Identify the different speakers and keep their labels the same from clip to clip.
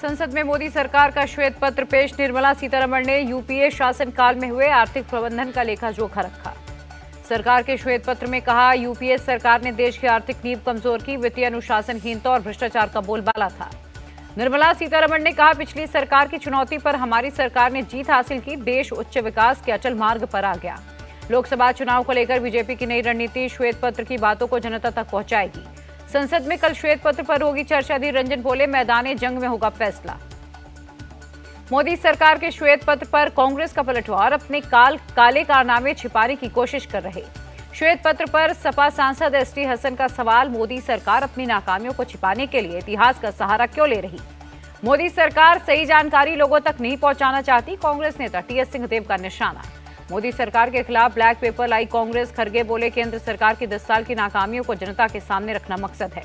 Speaker 1: संसद में मोदी सरकार का श्वेत पत्र पेश। निर्मला सीतारमण ने यूपीए शासनकाल में हुए आर्थिक प्रबंधन का लेखा जोखा रखा। सरकार के श्वेत पत्र में कहा, यूपीए सरकार ने देश की आर्थिक नींव कमजोर की, वित्तीय अनुशासनहीनता और भ्रष्टाचार का बोलबाला था। निर्मला सीतारमण ने कहा, पिछली सरकार की चुनौती पर हमारी सरकार ने जीत हासिल की, देश उच्च विकास के अचल मार्ग पर आ गया। लोकसभा चुनाव को लेकर बीजेपी की नई रणनीति श्वेत पत्र की बातों को जनता तक पहुंचाएगी। संसद में कल श्वेत पत्र पर होगी चर्चा। अधीर रंजन बोले, मैदान जंग में होगा फैसला। मोदी सरकार के श्वेत पत्र पर कांग्रेस का पलटवार, अपने काले कारनामे छिपाने की कोशिश कर रहे। श्वेत पत्र पर सपा सांसद एसटी हसन का सवाल, मोदी सरकार अपनी नाकामियों को छिपाने के लिए इतिहास का सहारा क्यों ले रही? मोदी सरकार सही जानकारी लोगों तक नहीं पहुंचाना चाहती, कांग्रेस नेता टीएस सिंहदेव का निशाना। मोदी सरकार के खिलाफ ब्लैक पेपर लाई कांग्रेस। खरगे बोले, केंद्र सरकार की 10 साल की नाकामियों को जनता के सामने रखना मकसद है।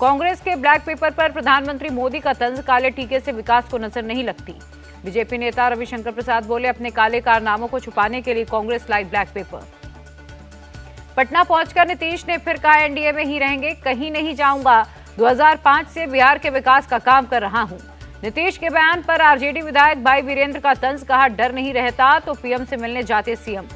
Speaker 1: कांग्रेस के ब्लैक पेपर पर प्रधानमंत्री मोदी का तंज, काले टीके से विकास को नजर नहीं लगती। बीजेपी नेता रविशंकर प्रसाद बोले, अपने काले कारनामों को छुपाने के लिए कांग्रेस लाई ब्लैक पेपर। पटना पहुंचकर नीतीश ने फिर कहा, एनडीए में ही रहेंगे, कहीं नहीं जाऊंगा। 2005 से बिहार के विकास का काम कर रहा हूं। नीतीश के बयान पर आरजेडी विधायक भाई वीरेंद्र का तंज, कहा, डर नहीं रहता तो पीएम से मिलने जाते सीएम।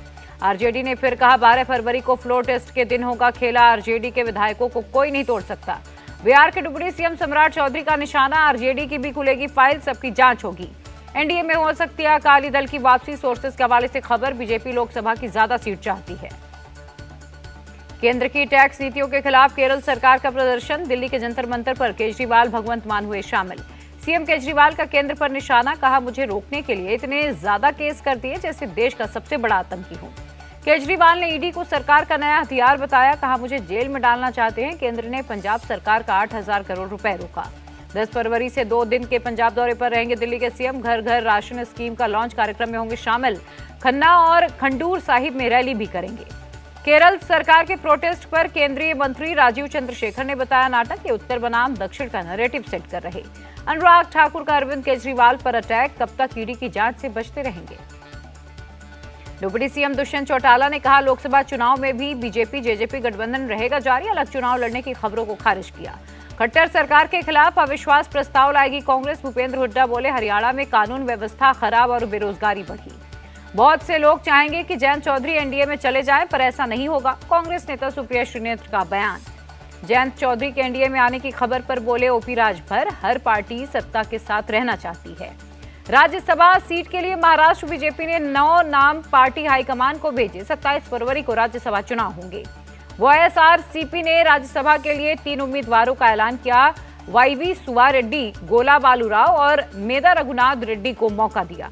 Speaker 1: आरजेडी ने फिर कहा, 12 फरवरी को फ्लोर टेस्ट के दिन होगा खेला, आरजेडी के विधायकों को कोई नहीं तोड़ सकता। बिहार के डिप्टी सीएम सम्राट चौधरी का निशाना, आरजेडी की भी खुलेगी फाइल, सबकी जांच होगी। एनडीए में हो सकती है अकाली दल की वापसी, सोर्सेज के हवाले से खबर। बीजेपी लोकसभा की ज्यादा सीट चाहती है। केंद्र की टैक्स नीतियों के खिलाफ केरल सरकार का प्रदर्शन। दिल्ली के जंतर मंतर पर केजरीवाल, भगवंत मान हुए शामिल। सीएम केजरीवाल का केंद्र पर निशाना, कहा, मुझे रोकने के लिए इतने ज्यादा केस कर दिए जैसे देश का सबसे बड़ा आतंकी हूं। केजरीवाल ने ईडी को सरकार का नया हथियार बताया, कहा, मुझे जेल में डालना चाहते हैं। केंद्र ने पंजाब सरकार का 8,000 करोड़ रुपए रोका। 10 फरवरी से 2 दिन के पंजाब दौरे पर रहेंगे दिल्ली के सीएम। घर घर राशन स्कीम का लॉन्च कार्यक्रम में होंगे शामिल। खन्ना और खंडूर साहिब में रैली भी करेंगे। केरल सरकार के प्रोटेस्ट पर केंद्रीय मंत्री राजीव चंद्रशेखर ने बताया, नाटक के उत्तर बनाम दक्षिण का नैरेटिव सेट कर रहे। अनुराग ठाकुर का अरविंद केजरीवाल पर अटैक, कब तक ईडी की जांच से बचते रहेंगे? डिप्टी सीएम दुष्यंत चौटाला ने कहा, लोकसभा चुनाव में भी बीजेपी जेजेपी गठबंधन रहेगा जारी। अलग चुनाव लड़ने की खबरों को खारिज किया। खट्टर सरकार के खिलाफ अविश्वास प्रस्ताव लाएगी कांग्रेस। भूपेंद्र हुड्डा बोले, हरियाणा में कानून व्यवस्था खराब और बेरोजगारी बढ़ी। बहुत से लोग चाहेंगे कि जयंत चौधरी एनडीए में चले जाएं, पर ऐसा नहीं होगा। कांग्रेस नेता सुप्रिया श्रीनेत्र का बयान। जयंत चौधरी के एनडीए में आने की खबर पर बोले ओपी राजभर, हर पार्टी सत्ता के साथ रहना चाहती है। राज्यसभा सीट के लिए महाराष्ट्र बीजेपी ने 9 नाम पार्टी हाईकमान को भेजे। 27 फरवरी को राज्यसभा चुनाव होंगे। वाईएसआरसीपी ने राज्यसभा के लिए 3 उम्मीदवारों का ऐलान किया। वाईवी सुवा रेड्डी, गोला बालूराव और मेदा रघुनाथ रेड्डी को मौका दिया।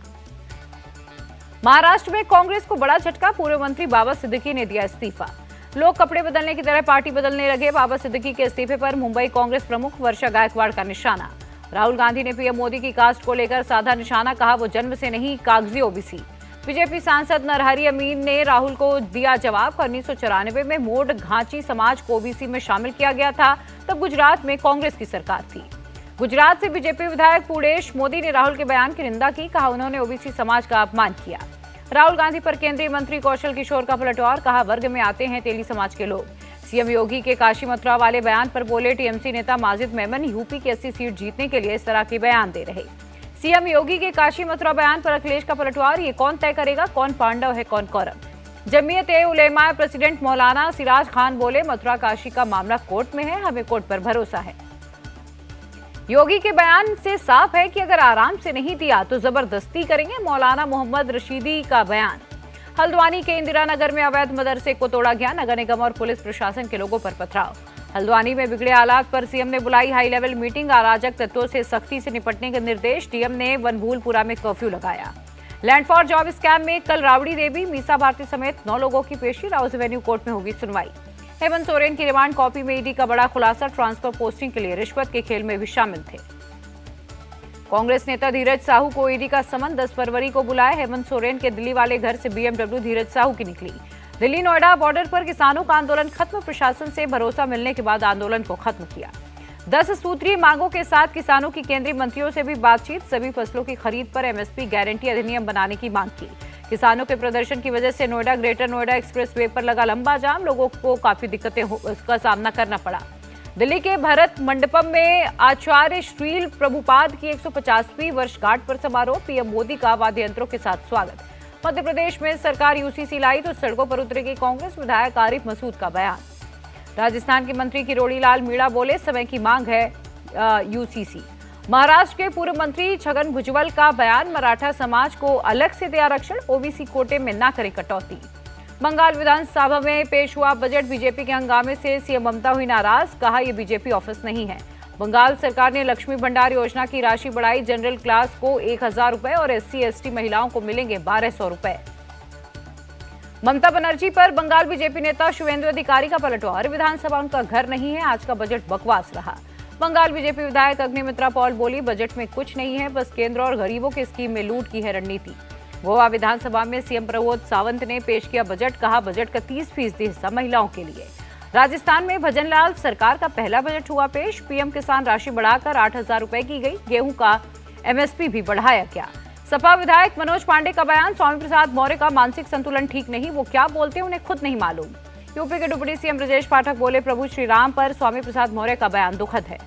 Speaker 1: महाराष्ट्र में कांग्रेस को बड़ा झटका, पूर्व मंत्री बाबा सिद्दीकी ने दिया इस्तीफा। लोग कपड़े बदलने की तरह पार्टी बदलने लगे। बाबा सिद्दीकी के इस्तीफे पर मुंबई कांग्रेस प्रमुख वर्षा गायकवाड़ का निशाना। राहुल गांधी ने पीएम मोदी की कास्ट को लेकर साधा निशाना, कहा, वो जन्म से नहीं, कागजी ओबीसी। बीजेपी सांसद नरहरि अमीन ने राहुल को दिया जवाब, 1994 में मोड घांची समाज को ओबीसी में शामिल किया गया था, तब गुजरात में कांग्रेस की सरकार थी। गुजरात से बीजेपी विधायक पूडेश मोदी ने राहुल के बयान की निंदा की, कहा, उन्होंने ओबीसी समाज का अपमान किया। राहुल गांधी पर केंद्रीय मंत्री कौशल किशोर का पलटवार, कहा, वर्ग में आते हैं तेली समाज के लोग। सीएम योगी के काशी मथुरा वाले बयान पर बोले टीएमसी नेता माजिद मेमन, यूपी की 80 सीट जीतने के लिए इस तरह के बयान दे रहे। सीएम योगी के काशी मथुरा बयान पर अखिलेश का पलटवार, ये कौन तय करेगा कौन पांडव है कौन कौरव? जमीयत-ए-उलेमा प्रेसिडेंट मौलाना सिराज खान बोले, मथुरा काशी का मामला कोर्ट में है, हमें कोर्ट पर भरोसा है। योगी के बयान से साफ है कि अगर आराम से नहीं दिया तो जबरदस्ती करेंगे। मौलाना मोहम्मद रशीदी का बयान। हल्द्वानी के इंदिरा नगर में अवैध मदरसे को तोड़ा गया। नगर निगम और पुलिस प्रशासन के लोगों पर पथराव। हल्द्वानी में बिगड़े हालात पर सीएम ने बुलाई हाई लेवल मीटिंग। अराजक तत्वों से सख्ती से निपटने के निर्देश। डीएम ने वनभूलपुरा में कर्फ्यू लगाया। लैंड फॉर जॉब स्कैम में कल राबड़ी देवी, मीसा भारती समेत 9 लोगों की पेशी। राउस एवेन्यू कोर्ट में होगी सुनवाई। हेमंत सोरेन की रिमांड कॉपी में ईडी का बड़ा खुलासा। ट्रांसफर पोस्टिंग के लिए रिश्वत के खेल में भी शामिल थे। कांग्रेस नेता धीरज साहू को ईडी का समन, 10 फरवरी को बुलाया। हेमंत सोरेन के दिल्ली वाले घर से बीएमडब्ल्यू धीरज साहू की निकली। दिल्ली नोएडा बॉर्डर पर किसानों का आंदोलन खत्म। प्रशासन से भरोसा मिलने के बाद आंदोलन को खत्म किया। 10 सूत्रीय मांगों के साथ किसानों की केंद्रीय मंत्रियों से भी बातचीत। सभी फसलों की खरीद पर एमएसपी गारंटी अधिनियम बनाने की मांग की। किसानों के प्रदर्शन की वजह से Noida greater Noida express way पर लगा लंबा जाम। लोगों को काफी दिक्कतों का सामना करना पड़ा। दिल्ली के भरत मंडपम में आचार्य श्रील प्रभुपाद की 150वीं वर्षगांठ पर समारोह, पीएम मोदी का वाद्य यंत्रों के साथ स्वागत। मध्य प्रदेश में सरकार यूसीसी लाई तो सड़कों पर उतरेगी कांग्रेस, विधायक आरिफ मसूद का बयान। राजस्थान के मंत्री किरोड़ी लाल मीणा बोले, समय की मांग है यूसीसी। महाराष्ट्र के पूर्व मंत्री छगन भुजबल का बयान, मराठा समाज को अलग से दे आरक्षण, ओबीसी कोटे में न करे कटौती। बंगाल विधानसभा में पेश हुआ बजट, बीजेपी के हंगामे से सीएम ममता हुई नाराज, कहा यह बीजेपी ऑफिस नहीं है। बंगाल सरकार ने लक्ष्मी भंडार योजना की राशि बढ़ाई, जनरल क्लास को 1000 रुपए और SC/ST महिलाओं को मिलेंगे 1200 रुपए। ममता बनर्जी पर बंगाल बीजेपी नेता शुवेंदु अधिकारी का पलटवार, विधानसभा उनका घर नहीं है, आज का बजट बकवास रहा। बंगाल बीजेपी विधायक अग्निमित्रा पॉल बोली, बजट में कुछ नहीं है, बस केंद्र और गरीबों की स्कीम में लूट की है रणनीति। गोवा विधानसभा में सीएम प्रमोद सावंत ने पेश किया बजट, कहा बजट का 30% हिस्सा महिलाओं के लिए। राजस्थान में भजनलाल सरकार का पहला बजट हुआ पेश, पीएम किसान राशि बढ़ाकर 8000 रुपए की गई, गेहूं का MSP भी बढ़ाया गया। सपा विधायक मनोज पांडे का बयान, स्वामी प्रसाद मौर्य का मानसिक संतुलन ठीक नहीं, वो क्या बोलते हैं उन्हें खुद नहीं मालूम। यूपी के डिप्टी सीएम ब्रजेश पाठक बोले, प्रभु श्री राम पर स्वामी प्रसाद मौर्य का बयान दुखद है।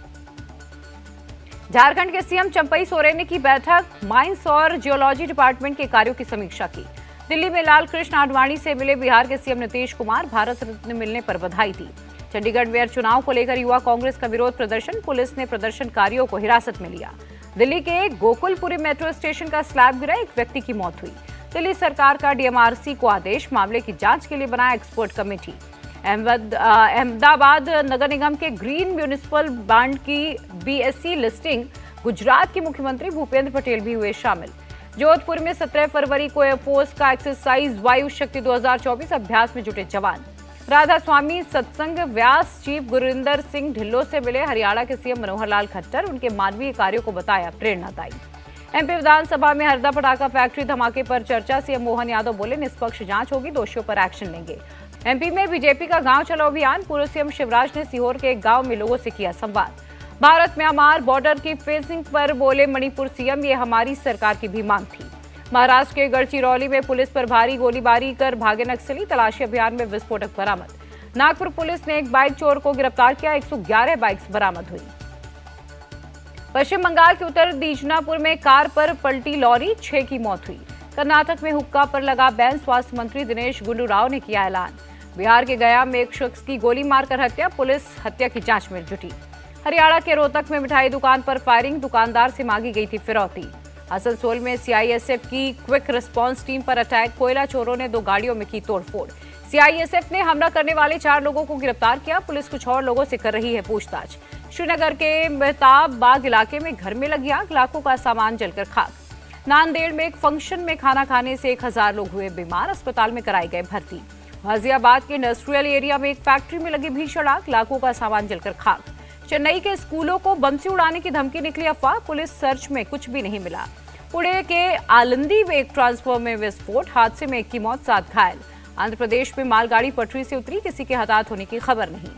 Speaker 1: झारखंड के सीएम चंपई सोरेन ने की बैठक, माइंस और जियोलॉजी डिपार्टमेंट के कार्यों की समीक्षा की। दिल्ली में लाल कृष्ण आडवाणी से मिले बिहार के सीएम नीतीश कुमार, भारत रत्न मिलने पर बधाई दी। चंडीगढ़ में चुनाव को लेकर युवा कांग्रेस का विरोध प्रदर्शन, पुलिस ने प्रदर्शनकारियों को हिरासत में लिया। दिल्ली के गोकुलपुरी मेट्रो स्टेशन का स्लैब गिरा, एक व्यक्ति की मौत हुई। दिल्ली सरकार का DMRC को आदेश, मामले की जांच के लिए बनाया एक्सपर्ट कमेटी। अहमदाबाद नगर निगम के ग्रीन म्यूनिसिपल बॉन्ड की BSE लिस्टिंग, गुजरात के मुख्यमंत्री भूपेंद्र पटेल भी हुए शामिल। जोधपुर में 17 फरवरी को एयरफोर्स का एक्सरसाइज वायु शक्ति 2024 अभ्यास में जुटे जवान। राधा स्वामी सत्संग व्यास चीफ गुरिंदर सिंह ढिल्लों से मिले, हरियाणा के सीएम मनोहर लाल खट्टर, उनके मानवीय कार्यों को बताया प्रेरणादायी। MP विधानसभा में हरदा पटाखा फैक्ट्री धमाके पर चर्चा, सीएम मोहन यादव बोले, निष्पक्ष जांच होगी, दोषियों पर एक्शन लेंगे। MP में बीजेपी का गांव चलो अभियान, पूर्व सीएम शिवराज ने सीहोर के एक गांव में लोगों से किया संवाद। भारत म्यांमार बॉर्डर की फेंसिंग पर बोले मणिपुर सीएम, ये हमारी सरकार की भी मांग थी। महाराष्ट्र के गढ़चिरौली में पुलिस पर भारी गोलीबारी कर भागे नक्सली, तलाशी अभियान में विस्फोटक बरामद। नागपुर पुलिस ने एक बाइक चोर को गिरफ्तार किया, 111 बाइक्स बरामद हुई। पश्चिम बंगाल के उत्तर दीजनापुर में कार पर पलटी लॉरी, 6 की मौत हुई। कर्नाटक में हुक्का पर लगा बैन, स्वास्थ्य मंत्री दिनेश गुंडू राव ने किया ऐलान। बिहार के गया में एक शख्स की गोली मारकर हत्या, पुलिस हत्या की जांच में जुटी। हरियाणा के रोहतक में मिठाई दुकान पर फायरिंग, दुकानदार से मांगी गई थी फिरौती। आसनसोल में CISF की क्विक रिस्पांस टीम पर अटैक, कोयला चोरों ने 2 गाड़ियों में की तोड़फोड़। CISF ने हमला करने वाले 4 लोगों को गिरफ्तार किया, पुलिस कुछ और लोगों से कर रही है पूछताछ। श्रीनगर के मेहताब बाग इलाके में घर में लगी आग, लाखों का सामान जलकर खाक। नांदेड़ में एक फंक्शन में खाना खाने से 1000 लोग हुए बीमार, अस्पताल में कराए गए भर्ती। गाजियाबाद के इंडस्ट्रियल एरिया में एक फैक्ट्री में लगी भीषण आग, लाखों का सामान जलकर खाक। चेन्नई के स्कूलों को बम से उड़ाने की धमकी निकली अफवाह, पुलिस सर्च में कुछ भी नहीं मिला। पुणे के आलंदी में एक ट्रांसफार्मर में विस्फोट, हादसे में 1 की मौत, 7 घायल। आंध्र प्रदेश में मालगाड़ी पटरी से उतरी, किसी के हताहत होने की खबर नहीं।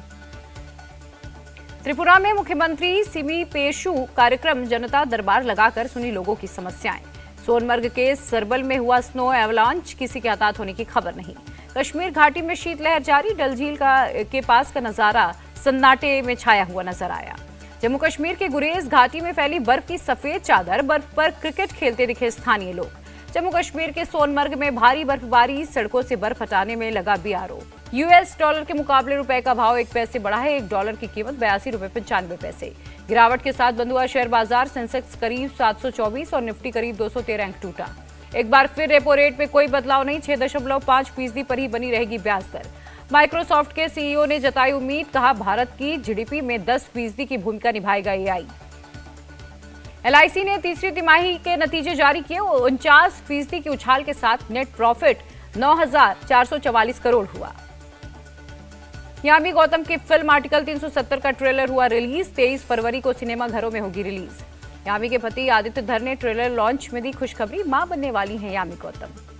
Speaker 1: त्रिपुरा में मुख्यमंत्री सिमी पेशु कार्यक्रम, जनता दरबार लगाकर सुनी लोगों की समस्याएं। सोनमर्ग के सरबल में हुआ स्नो एवलांच, किसी के हताहत होने की खबर नहीं। कश्मीर घाटी में शीतलहर जारी, डल झील के पास का नजारा सन्नाटे में छाया हुआ नजर आया। जम्मू कश्मीर के गुरेज घाटी में फैली बर्फ की सफेद चादर, बर्फ पर क्रिकेट खेलते दिखे स्थानीय लोग। जम्मू कश्मीर के सोनमर्ग में भारी बर्फबारी, सड़कों से बर्फ हटाने में लगा BRO। US डॉलर के मुकाबले रुपए का भाव 1 पैसे बढ़ा है, 1 डॉलर की कीमत 82 रुपए 95 पैसे। गिरावट के साथ बंद हुआ शेयर बाजार, सेंसेक्स करीब 724 और निफ्टी करीब 213 अंक टूटा। एक बार फिर रेपो रेट में कोई बदलाव नहीं, 6.5% पर ही बनी रहेगी ब्याज दर। माइक्रोसॉफ्ट के CEO ने जताई उम्मीद, कहा भारत की GDP में 10% की भूमिका निभाएगा AI। LIC ने तीसरी तिमाही के नतीजे जारी किए, 49% की उछाल के साथ नेट प्रॉफिट 9,444 करोड़ हुआ। यामी गौतम की फिल्म आर्टिकल 370 का ट्रेलर हुआ रिलीज, 23 फरवरी को सिनेमा घरों में होगी रिलीज। यामी के पति आदित्य धर ने ट्रेलर लॉन्च में दी खुशखबरी, मां बनने वाली हैं यामी गौतम।